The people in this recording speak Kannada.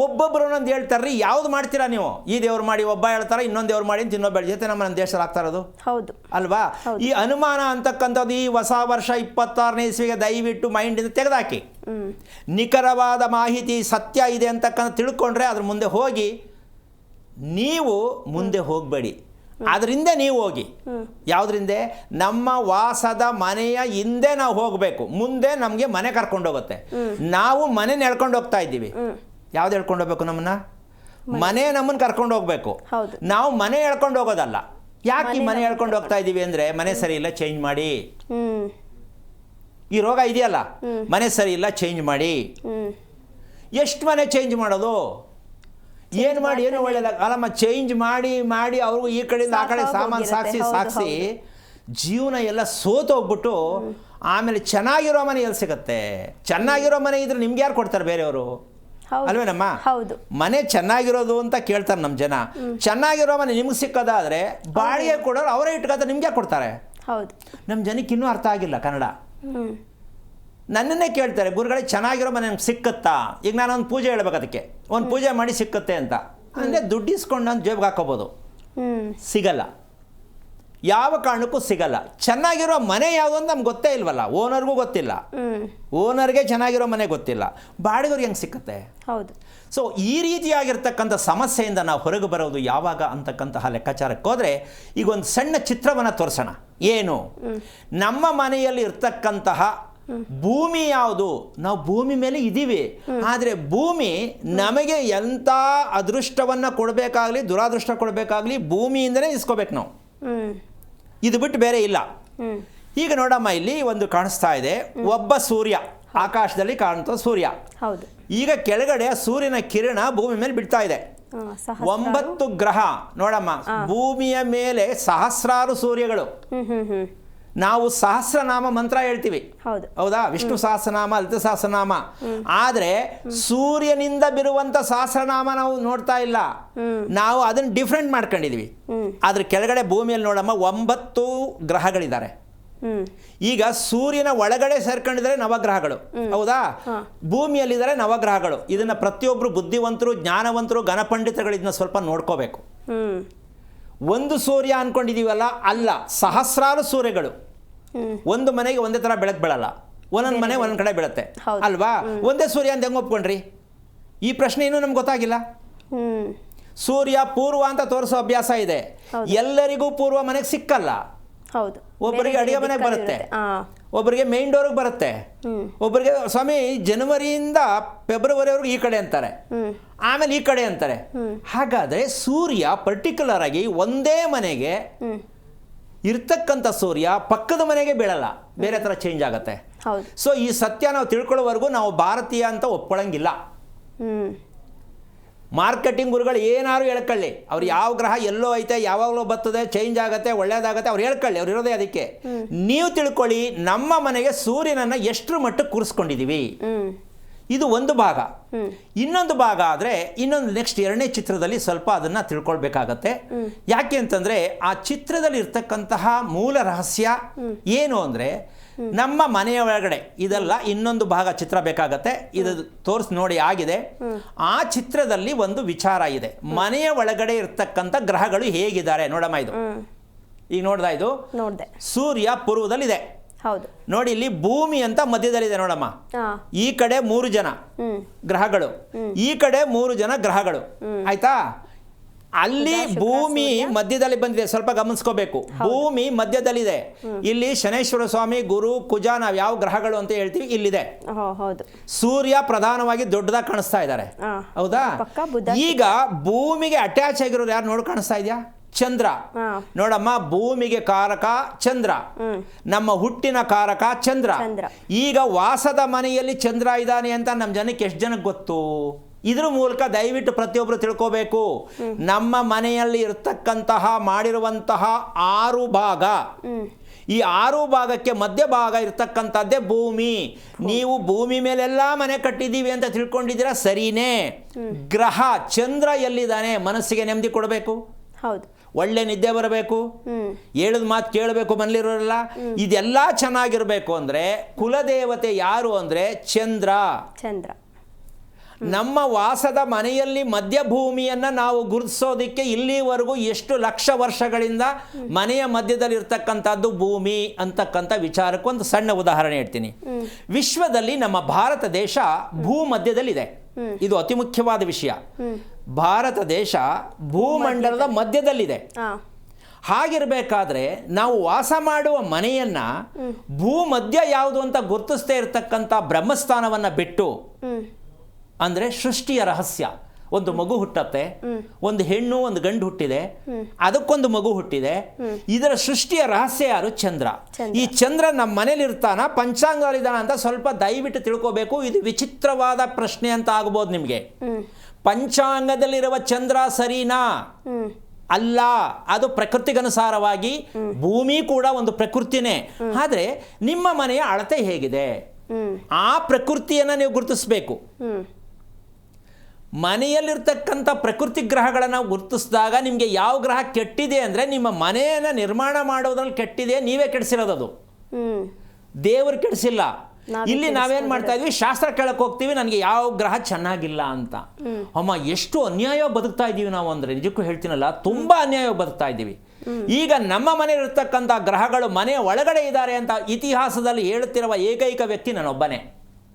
ಒಬ್ಬೊಬ್ಬರು ಒಂದೊಂದು ಹೇಳ್ತಾರ್ರಿ, ಯಾವ್ದು ಮಾಡ್ತೀರಾ ನೀವು? ಈ ದೇವ್ರು ಮಾಡಿ ಒಬ್ಬ ಹೇಳ್ತಾರೆ, ಇನ್ನೊಂದು ದೇವ್ರು ಮಾಡಿ ಅಂತ ಇನ್ನೊಬ್ಬ ಜೊತೆ ನಮ್ಮ ದೇಶದಲ್ಲಿ ಆಗ್ತಾ ಇರೋದು. ಹೌದು ಅಲ್ವಾ? ಈ ಅನುಮಾನ ಅಂತಕ್ಕಂಥದ್ದು ಈ ಹೊಸ ವರ್ಷ 26ನೇ ಇಸ್ವಿಗೆ ದಯವಿಟ್ಟು ಮೈಂಡಿಂದ ತೆಗೆದಾಕಿ. ನಿಖರವಾದ ಮಾಹಿತಿ ಸತ್ಯ ಇದೆ ಅಂತಕ್ಕಂಥ ತಿಳ್ಕೊಂಡ್ರೆ ಅದ್ರ ಮುಂದೆ ಹೋಗಿ. ನೀವು ಮುಂದೆ ಹೋಗಬೇಡಿ, ಅದರಿಂದ ನೀವು ಹೋಗಿ. ಯಾವುದರಿಂದ? ನಮ್ಮ ವಾಸದ ಮನೆಯ ಹಿಂದೆ ನಾವು ಹೋಗಬೇಕು, ಮುಂದೆ ನಮಗೆ ಮನೆ ಕರ್ಕೊಂಡು ಹೋಗುತ್ತೆ. ನಾವು ಮನೆ ಎಳ್ಕೊಂಡು ಹೋಗ್ತಾ ಇದ್ದೀವಿ. ಯಾವ್ದು ಹೇಳ್ಕೊಂಡು ಹೋಗ್ಬೇಕು? ನಮ್ಮನ್ನ ಮನೆ ನಮ್ಮನ್ನು ಕರ್ಕೊಂಡು ಹೋಗ್ಬೇಕು. ನಾವು ಮನೆ ಎಳ್ಕೊಂಡು ಹೋಗೋದಲ್ಲ. ಯಾಕೆ ಈ ಮನೆ ಎಳ್ಕೊಂಡು ಹೋಗ್ತಾ ಇದ್ದೀವಿ ಅಂದರೆ, ಮನೆ ಸರಿ ಇಲ್ಲ ಚೇಂಜ್ ಮಾಡಿ. ಈ ರೋಗ ಇದೆಯಲ್ಲ, ಮನೆ ಸರಿ ಇಲ್ಲ ಚೇಂಜ್ ಮಾಡಿ. ಎಷ್ಟು ಮನೆ ಚೇಂಜ್ ಮಾಡೋದು? ಏನು ಮಾಡಿ ಏನು ಒಳ್ಳೇದಾಗ ಅಲ್ಲಮ್ಮ, ಚೇಂಜ್ ಮಾಡಿ ಮಾಡಿ ಅವ್ರಿಗೂ ಈ ಕಡೆಯಿಂದ ಆ ಕಡೆ ಸಾಮಾನು ಸಾಗಿಸಿ ಜೀವನ ಎಲ್ಲ ಸೋತೋಗ್ಬಿಟ್ಟು ಆಮೇಲೆ ಚೆನ್ನಾಗಿರೋ ಮನೆ ಎಲ್ಲಿ ಸಿಗುತ್ತೆ? ಚೆನ್ನಾಗಿರೋ ಮನೆ ಇದ್ರೆ ನಿಮ್ಗೆ ಯಾರು ಕೊಡ್ತಾರೆ? ಬೇರೆಯವರು ಅಲ್ವೇನಮ್ಮ? ಮನೆ ಚೆನ್ನಾಗಿರೋದು ಅಂತ ಕೇಳ್ತಾರೆ ನಮ್ಮ ಜನ. ಚೆನ್ನಾಗಿರೋ ಮನೆ ನಿಮ್ಗೆ ಸಿಕ್ಕೋದಾದ್ರೆ ಬಾಡಿಗೆ ಕೊಡೋರು ಅವರೇ ಇಟ್ಕೋತಾರೆ, ನಿಮ್ಗೆ ಯಾಕೆ ಕೊಡ್ತಾರೆ? ನಮ್ಮ ಜನಕ್ಕೆ ಇನ್ನೂ ಅರ್ಥ ಆಗಿಲ್ಲ ಕನ್ನಡ. ನನ್ನನ್ನೇ ಕೇಳ್ತಾರೆ, ಗುರುಗಳೇ ಚೆನ್ನಾಗಿರೋ ಮನೆ ನಮ್ಗೆ ಸಿಕ್ಕತ್ತಾ? ಈಗ ನಾನು ಒಂದು ಪೂಜೆ ಹೇಳ್ಬೇಕು, ಅದಕ್ಕೆ ಒಂದು ಪೂಜೆ ಮಾಡಿ ಸಿಕ್ಕತ್ತೆ ಅಂತ ಅಂದರೆ ದುಡ್ಡು ಇಸ್ಕೊಂಡು ನಾನು ಜೇಬ್ಗೆ ಹಾಕೋಬೋದು. ಸಿಗಲ್ಲ, ಯಾವ ಕಾರಣಕ್ಕೂ ಸಿಗಲ್ಲ. ಚೆನ್ನಾಗಿರೋ ಮನೆ ಯಾವುದು ಅಂತ ನಮ್ಗೆ ಗೊತ್ತೇ ಇಲ್ವಲ್ಲ, ಓನರ್ಗೂ ಗೊತ್ತಿಲ್ಲ. ಓನರ್ಗೆ ಚೆನ್ನಾಗಿರೋ ಮನೆ ಗೊತ್ತಿಲ್ಲ, ಬಾಡಿಗೆವ್ರಿಗೆ ಹೆಂಗೆ ಸಿಕ್ಕತ್ತೆ? ಸೊ ಈ ರೀತಿಯಾಗಿರ್ತಕ್ಕಂಥ ಸಮಸ್ಯೆಯಿಂದ ನಾವು ಹೊರಗೆ ಬರೋದು ಯಾವಾಗ ಅಂತಕ್ಕಂತಹ ಲೆಕ್ಕಾಚಾರಕ್ಕೆ ಹೋದರೆ, ಈಗ ಒಂದು ಸಣ್ಣ ಚಿತ್ರವನ್ನು ತೋರಿಸೋಣ. ಏನು? ನಮ್ಮ ಮನೆಯಲ್ಲಿ ಇರ್ತಕ್ಕಂತಹ ಭೂಮಿ ಯಾವುದು? ನಾವು ಭೂಮಿ ಮೇಲೆ ಇದ್ದೀವಿ, ಆದರೆ ಭೂಮಿ ನಮಗೆ ಎಂಥ ಅದೃಷ್ಟವನ್ನು ಕೊಡಬೇಕಾಗಲಿ ದುರಾದೃಷ್ಟ ಕೊಡಬೇಕಾಗಲಿ ಭೂಮಿಯಿಂದನೇ ಇಸ್ಕೋಬೇಕು ನಾವು. ಇದು ಬಿಟ್ಟು ಬೇರೆ ಇಲ್ಲ. ಈಗ ನೋಡಮ್ಮ, ಇಲ್ಲಿ ಒಂದು ಕಾಣಿಸ್ತಾ ಇದೆ, ಒಬ್ಬ ಸೂರ್ಯ ಆಕಾಶದಲ್ಲಿ ಕಾಣುತ್ತ ಸೂರ್ಯ. ಈಗ ಕೆಳಗಡೆ ಸೂರ್ಯನ ಕಿರಣ ಭೂಮಿ ಮೇಲೆ ಬಿಡ್ತಾ ಇದೆ. 9 ಗ್ರಹ ನೋಡಮ್ಮ, ಭೂಮಿಯ ಮೇಲೆ ಸಹಸ್ರಾರು ಸೂರ್ಯಗಳು. ನಾವು ಸಹಸ್ರನಾಮ ಮಂತ್ರ ಹೇಳ್ತೀವಿ, ಹೌದಾ? ವಿಷ್ಣು ಸಹಸ್ರನಾಮ, ಲಲಿತ ಸಹಸ್ರನಾಮ. ಆದರೆ ಸೂರ್ಯನಿಂದ ಬಿರುವಂಥ ಸಹಸ್ರನಾಮ ನಾವು ನೋಡ್ತಾ ಇಲ್ಲ. ನಾವು ಅದನ್ನು ಡಿಫ್ರೆಂಟ್ ಮಾಡ್ಕೊಂಡಿದೀವಿ. ಅದ್ರ ಕೆಳಗಡೆ ಭೂಮಿಯಲ್ಲಿ ನೋಡಮ್ಮ 9 ಗ್ರಹಗಳಿದ್ದಾರೆ. ಈಗ ಸೂರ್ಯನ ಒಳಗಡೆ ಸೇರ್ಕೊಂಡಿದ್ದಾರೆ ನವಗ್ರಹಗಳು, ಹೌದಾ? ಭೂಮಿಯಲ್ಲಿದ್ದಾರೆ ನವಗ್ರಹಗಳು. ಇದನ್ನ ಪ್ರತಿಯೊಬ್ಬರು ಬುದ್ಧಿವಂತರು, ಜ್ಞಾನವಂತರು, ಘನಪಂಡಿತರು ಇದನ್ನ ಸ್ವಲ್ಪ ನೋಡ್ಕೋಬೇಕು. ಒಂದು ಸೂರ್ಯ ಅನ್ಕೊಂಡಿದೀವಲ್ಲ, ಅಲ್ಲ, ಸಹಸ್ರಾರು ಸೂರ್ಯಗಳು. ಒಂದು ಮನೆಗೆ ಒಂದೇ ತರ ಬೆಳಕು ಬೀಳಲ್ಲ, ಒಂದೊಂದು ಮನೆ ಒಂದೊಂದು ಕಡೆ ಬೀಳುತ್ತೆ, ಅಲ್ವಾ? ಒಂದೇ ಸೂರ್ಯ ಅಂತ ಹೆಂಗೆ ಒಪ್ಕೊಂಡ್ರಿ? ಈ ಪ್ರಶ್ನೆ ಇನ್ನೂ ನಮ್ಗೆ ಗೊತ್ತಾಗಿಲ್ಲ. ಸೂರ್ಯ ಪೂರ್ವ ಅಂತ ತೋರಿಸೋ ಅಭ್ಯಾಸ ಇದೆ. ಎಲ್ಲರಿಗೂ ಪೂರ್ವ ಮನೆಗೆ ಸಿಕ್ಕಲ್ಲ. ಒಬ್ಬರಿಗೆ ಅಡಿಗೆ ಮನೆಗೆ ಬರುತ್ತೆ, ಒಬ್ಬರಿಗೆ ಮೇನ್ ಡೋರ್ಗೆ ಬರುತ್ತೆ, ಒಬ್ಬರಿಗೆ ಸ್ವಾಮಿ ಜನವರಿಯಿಂದ ಫೆಬ್ರವರಿವರೆಗೂ ಈ ಕಡೆ ಅಂತಾರೆ, ಆಮೇಲೆ ಈ ಕಡೆ ಅಂತಾರೆ. ಹಾಗಾದ್ರೆ ಸೂರ್ಯ ಪರ್ಟಿಕ್ಯುಲರ್ ಆಗಿ ಒಂದೇ ಮನೆಗೆ ಇರ್ತಕ್ಕಂಥ ಸೂರ್ಯ ಪಕ್ಕದ ಮನೆಗೆ ಬೀಳಲ್ಲ, ಬೇರೆ ಥರ ಚೇಂಜ್ ಆಗುತ್ತೆ. ಸೊ ಈ ಸತ್ಯ ನಾವು ತಿಳ್ಕೊಳ್ಳೋವರೆಗೂ ನಾವು ಭಾರತೀಯ ಅಂತ ಒಪ್ಕೊಳ್ಳಂಗಿಲ್ಲ. ಮಾರ್ಕೆಟಿಂಗ್ ಗುರುಗಳು ಏನಾದ್ರು ಹೇಳ್ಕೊಳ್ಳಿ, ಅವ್ರು ಯಾವ ಗ್ರಹ ಎಲ್ಲೋ ಐತೆ, ಯಾವಾಗಲೂ ಬರ್ತದೆ, ಚೇಂಜ್ ಆಗುತ್ತೆ, ಒಳ್ಳೇದಾಗತ್ತೆ, ಅವ್ರು ಹೇಳ್ಕೊಳ್ಳಿ, ಅವ್ರು ಇರೋದೇ ಅದಕ್ಕೆ. ನೀವು ತಿಳ್ಕೊಳ್ಳಿ, ನಮ್ಮ ಮನೆಗೆ ಸೂರ್ಯನನ್ನು ಎಷ್ಟರ ಮಟ್ಟಕ್ಕೆ ಕೂರಿಸ್ಕೊಂಡಿದ್ದೀವಿ, ಇದು ಒಂದು ಭಾಗ. ಇನ್ನೊಂದು ಭಾಗ ಆದರೆ ಇನ್ನೊಂದು ನೆಕ್ಸ್ಟ್ 2ನೇ ಚಿತ್ರದಲ್ಲಿ ಸ್ವಲ್ಪ ಅದನ್ನು ತಿಳ್ಕೊಳ್ಬೇಕಾಗತ್ತೆ. ಯಾಕೆ ಅಂತಂದರೆ ಆ ಚಿತ್ರದಲ್ಲಿ ಇರ್ತಕ್ಕಂತಹ ಮೂಲ ರಹಸ್ಯ ಏನು ಅಂದರೆ, ನಮ್ಮ ಮನೆಯ ಒಳಗಡೆ ಇದೆಲ್ಲ ಇನ್ನೊಂದು ಭಾಗ ಚಿತ್ರ ಬೇಕಾಗತ್ತೆ. ಇದು ತೋರಿಸಿ ನೋಡಿ ಆಗಿದೆ. ಆ ಚಿತ್ರದಲ್ಲಿ ಒಂದು ವಿಚಾರ ಇದೆ. ಮನೆಯ ಒಳಗಡೆ ಇರ್ತಕ್ಕಂಥ ಗ್ರಹಗಳು ಹೇಗಿದ್ದಾರೆ ನೋಡಮ್ಮ. ಇದು ಈಗ ನೋಡ್ದಾ? ಇದು ಸೂರ್ಯ ಪೂರ್ವದಲ್ಲಿದೆ ನೋಡಿ. ಇಲ್ಲಿ ಭೂಮಿ ಅಂತ ಮಧ್ಯದಲ್ಲಿದೆ ನೋಡಮ್ಮ. ಈ ಕಡೆ 3 ಜನ ಗ್ರಹಗಳು, ಈ ಕಡೆ 3 ಜನ ಗ್ರಹಗಳು, ಆಯ್ತಾ? ಅಲ್ಲಿ ಭೂಮಿ ಮಧ್ಯದಲ್ಲಿ ಬಂದಿದೆ, ಸ್ವಲ್ಪ ಗಮನಿಸ್ಕೋಬೇಕು. ಭೂಮಿ ಮಧ್ಯದಲ್ಲಿದೆ. ಇಲ್ಲಿ ಶನೇಶ್ವರ ಸ್ವಾಮಿ, ಗುರು, ಕುಜ, ನಾವು ಯಾವ ಗ್ರಹಗಳು ಅಂತ ಹೇಳ್ತೀವಿ ಇಲ್ಲಿದೆ. ಸೂರ್ಯ ಪ್ರಧಾನವಾಗಿ ದೊಡ್ಡದಾಗಿ ಕಾಣಿಸ್ತಾ ಇದ್ದಾರೆ, ಹೌದಾ? ಈಗ ಭೂಮಿಗೆ ಅಟ್ಯಾಚ್ ಆಗಿರೋರು ಯಾರು ನೋಡಿ ಕಾಣಿಸ್ತಾ ಇದೆಯಾ? ಚಂದ್ರ. ನೋಡಮ್ಮ, ಭೂಮಿಗೆ ಕಾರಕ ಚಂದ್ರ, ನಮ್ಮ ಹುಟ್ಟಿನ ಕಾರಕ ಚಂದ್ರ. ಈಗ ವಾಸದ ಮನೆಯಲ್ಲಿ ಚಂದ್ರ ಇದ್ದಾನೆ ಅಂತ ನಮ್ಮ ಜನಕ್ಕೆ ಎಷ್ಟು ಜನಕ್ಕೆ ಗೊತ್ತು? ಇದ್ರ ಮೂಲಕ ದಯವಿಟ್ಟು ಪ್ರತಿಯೊಬ್ಬರು ತಿಳ್ಕೋಬೇಕು. ನಮ್ಮ ಮನೆಯಲ್ಲಿ ಇರ್ತಕ್ಕಂತಹ ಮಾಡಿರುವಂತಹ 6 ಭಾಗ, ಈ 6 ಭಾಗಕ್ಕೆ ಮಧ್ಯ ಭಾಗ ಇರ್ತಕ್ಕಂಥದ್ದೇ ಭೂಮಿ. ನೀವು ಭೂಮಿ ಮೇಲೆಲ್ಲ ಮನೆ ಕಟ್ಟಿದ್ದೀವಿ ಅಂತ ತಿಳ್ಕೊಂಡಿದ್ದೀರಾ, ಸರಿನೇ. ಗ್ರಹ ಚಂದ್ರ ಎಲ್ಲಿದ್ದಾನೆ? ಮನಸ್ಸಿಗೆ ನೆಮ್ಮದಿ ಕೊಡಬೇಕು, ಒಳ್ಳೆ ನಿದ್ದೆ ಬರಬೇಕು, ಹೇಳಿದ ಮಾತು ಕೇಳಬೇಕು ಮನೇಲಿರೋರೆಲ್ಲ. ಇದೆಲ್ಲ ಚೆನ್ನಾಗಿರ್ಬೇಕು ಅಂದ್ರೆ ಕುಲದೇವತೆ ಯಾರು ಅಂದ್ರೆ ಚಂದ್ರ. ನಮ್ಮ ವಾಸದ ಮನೆಯಲ್ಲಿ ಮಧ್ಯಭೂಮಿಯನ್ನು ನಾವು ಗುರುತಿಸೋದಕ್ಕೆ ಇಲ್ಲಿವರೆಗೂ ಎಷ್ಟು ಲಕ್ಷ ವರ್ಷಗಳಿಂದ ಮನೆಯ ಮಧ್ಯದಲ್ಲಿ ಇರ್ತಕ್ಕಂಥದ್ದು ಭೂಮಿ ಅಂತಕ್ಕಂಥ ವಿಚಾರಕ್ಕೆ ಒಂದು ಸಣ್ಣ ಉದಾಹರಣೆ ಹೇಳ್ತೀನಿ. ವಿಶ್ವದಲ್ಲಿ ನಮ್ಮ ಭಾರತ ದೇಶ ಭೂಮಧ್ಯದಲ್ಲಿದೆ. ಇದು ಅತಿ ಮುಖ್ಯವಾದ ವಿಷಯ. ಭಾರತ ದೇಶ ಭೂಮಂಡಲದ ಮಧ್ಯದಲ್ಲಿದೆ. ಹಾಗಿರಬೇಕಾದ್ರೆ ನಾವು ವಾಸ ಮಾಡುವ ಮನೆಯನ್ನ ಭೂಮಧ್ಯ ಯಾವುದು ಅಂತ ಗುರುತಿಸ್ತೇ ಇರತಕ್ಕಂಥ ಬ್ರಹ್ಮಸ್ಥಾನವನ್ನು ಬಿಟ್ಟು, ಅಂದರೆ ಸೃಷ್ಟಿಯ ರಹಸ್ಯ, ಒಂದು ಮಗು ಹುಟ್ಟತ್ತೆ, ಒಂದು ಹೆಣ್ಣು ಒಂದು ಗಂಡು ಹುಟ್ಟಿದೆ, ಅದಕ್ಕೊಂದು ಮಗು ಹುಟ್ಟಿದೆ. ಇದರ ಸೃಷ್ಟಿಯ ರಹಸ್ಯ ಯಾರು? ಚಂದ್ರ. ಈ ಚಂದ್ರ ನಮ್ಮ ಮನೇಲಿ ಇರ್ತಾನ, ಪಂಚಾಂಗದಲ್ಲಿದ್ದಾನ ಅಂತ ಸ್ವಲ್ಪ ದಯವಿಟ್ಟು ತಿಳ್ಕೋಬೇಕು. ಇದು ವಿಚಿತ್ರವಾದ ಪ್ರಶ್ನೆ ಅಂತ ಆಗ್ಬೋದು ನಿಮಗೆ. ಪಂಚಾಂಗದಲ್ಲಿರುವ ಚಂದ್ರ ಸರಿನಾ? ಅಲ್ಲ, ಅದು ಪ್ರಕೃತಿಗನುಸಾರವಾಗಿ ಭೂಮಿ ಕೂಡ ಒಂದು ಪ್ರಕೃತಿನೇ. ಆದರೆ ನಿಮ್ಮ ಮನೆಯ ಅಳತೆ ಹೇಗಿದೆ, ಆ ಪ್ರಕೃತಿಯನ್ನು ನೀವು ಗುರುತಿಸಬೇಕು. ಮನೆಯಲ್ಲಿರ್ತಕ್ಕಂಥ ಪ್ರಕೃತಿ ಗ್ರಹಗಳನ್ನು ಗುರುತಿಸಿದಾಗ ನಿಮಗೆ ಯಾವ ಗ್ರಹ ಕೆಟ್ಟಿದೆ ಅಂದರೆ ನಿಮ್ಮ ಮನೆಯನ್ನು ನಿರ್ಮಾಣ ಮಾಡೋದ್ರಲ್ಲಿ ಕೆಟ್ಟಿದೆ, ನೀವೇ ಕೆಡಿಸಿರೋದು, ದೇವರು ಕೆಡಿಸಿಲ್ಲ. ಇಲ್ಲಿ ನಾವೇನು ಮಾಡ್ತಾ ಇದ್ವಿ, ಶಾಸ್ತ್ರ ಕೇಳಕ್ಕೆ ಹೋಗ್ತೀವಿ, ನನಗೆ ಯಾವ ಗ್ರಹ ಚೆನ್ನಾಗಿಲ್ಲ ಅಂತ. ಅಮ್ಮ, ಎಷ್ಟು ಅನ್ಯಾಯವಾಗಿ ಬದುಕ್ತಾ ಇದ್ದೀವಿ ನಾವು ಅಂದರೆ, ನಿಜಕ್ಕೂ ಹೇಳ್ತೀನಲ್ಲ, ತುಂಬ ಅನ್ಯಾಯವಾಗಿ ಬದುಕ್ತಾ ಇದ್ದೀವಿ. ಈಗ ನಮ್ಮ ಮನೆಯಲ್ಲಿರ್ತಕ್ಕಂಥ ಗ್ರಹಗಳು ಮನೆಯ ಒಳಗಡೆ ಇದ್ದಾರೆ ಅಂತ ಇತಿಹಾಸದಲ್ಲಿ ಹೇಳುತ್ತಿರುವ ಏಕೈಕ ವ್ಯಕ್ತಿ ನಾನೊಬ್ಬನೇ.